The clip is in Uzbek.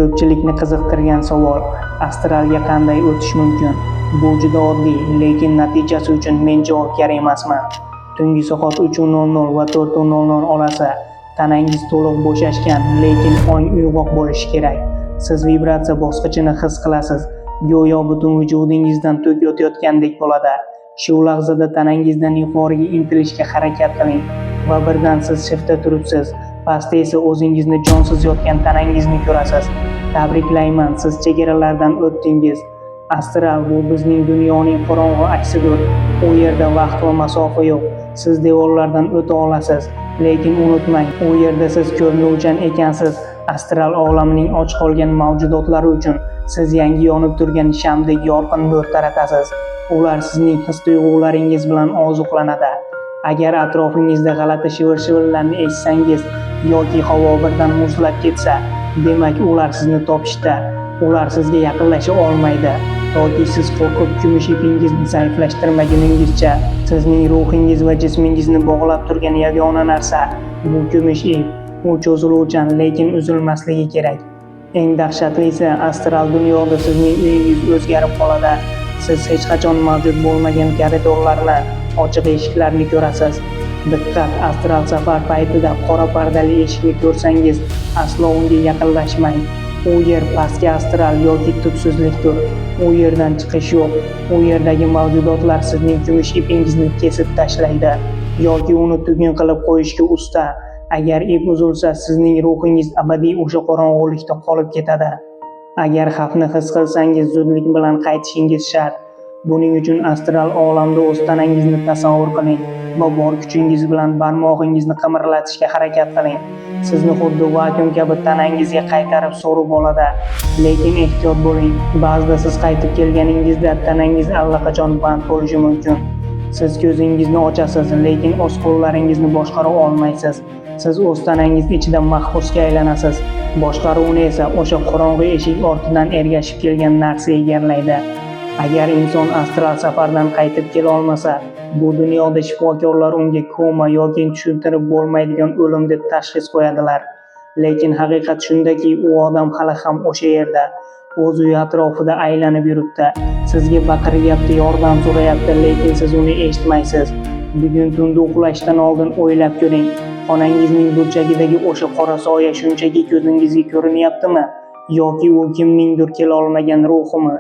Ko'pchilikni qiziqtirgan savol: astralga qanday o'tish mumkin? Bu juda oddiy, lekin natijasi uchun men javobgar emasman. Tungi soat 3:00 va 4:00 orasi tanangiz to'liq bo'shashgan, lekin ong uyg'oq bo'lishi kerak. Siz vibratsiya bosqichini his qilasiz, go'yo butun vujudingizdan tok o'tayotgandek bo'ladi. Shu lahzada tanangizdan yuqoriga intilishga harakat qiling va birdan siz shiftda turibsiz. Pastda esa o'zingizni jonsiz yotgan tanangizni ko'rasiz. Tabriklayman, siz chegaralardan o'tdingiz. Astral bu bizning dunyoning qorong'u aksidir. U yerda vaqt va masofa yo'q. Siz devorlardan o'ta olasiz, lekin unutmang, u yerda siz ko'rinuvchan ekansiz. Astral olamining och qolgan mavjudotlari uchun siz yangi yonib turgan shamdek yorqin nur taratasiz. Ular sizning his-tuyg'ularingiz bilan oziqlanadi. Agar atrofingizda g'alati shivir-shivirlarni eshitsangiz yoki havo birdan muzlab ketsa, demak ular sizni topishda. Ular sizga yaqinlasha olmaydi toki siz qo'rqib kumush ipingizni zaiflashtirmaguningizcha. Sizning ruhingiz va jismingizni bog'lab turgan yagona narsa bu kumush ip. U cho'ziluvchan, lekin uzilmasligi kerak. Eng dahshatlisi, astral dunyoda sizning uyingiz o'zgarib qoladi. Siz hech qachon mavjud bo'lmagan koridorlarni, ochiq eshiklarni ko'rasiz. Diqqat! Astral safar paytida qora pardali eshikni ko'rsangiz, aslo unga yaqinlashmang. U yer pastki astral yoki tubsizlikdir. U yerdan chiqish yo'q. U yerdagi mavjudotlar sizning kumush ipingizni kesib tashlaydi yoki uni tugun qilib qo'yishga usta. Agar ip uzilsa, sizning ruhingiz abadiy o'sha qorong'ulikda qolib ketadi. Agar xavfni his qilsangiz, zudlik bilan qaytishingiz shart. Buning uchun astral olamda o'z tanangizni tasavvur qiling va bor kuchingiz bilan barmog'ingizni qimirlatishga harakat qiling. Sizni xuddi vakuum kabi tanangizga qaytarib so'rib oladi. Lekin ehtiyot bo'ling. Ba'zida siz qaytib kelganingizda tanangiz allaqachon band bo'lishi mumkin. Siz ko'zingizni ochasiz, lekin o'z qo'llaringizni boshqara olmaysiz. Siz o'z tanangiz ichida mahbusga aylanasiz. Boshqaruvni esa o'sha qorong'u eshik ortidan ergashib kelgan narsa egallaydi. Agar inson astral safardan qaytib kela olmasa, bu dunyoda shifokorlar unga koma yoki tushuntirib bo'lmaydigan o'lim deb tashxis qo'yadilar. Lekin haqiqat shundaki, u odam hali ham o'sha yerda, o'z uyi atrofida aylanib yuribdi. Sizga baqiryapti, yordam so'rayapti, lekin siz uni eshitmaysiz. Bugun tunda uxlashdan oldin o'ylab ko'ring. Xonangizning burchagidagi o'sha qora soya shunchaki ko'zingizga ko'rinyaptimi yoki u kimningdir kela olmagan ruhimi?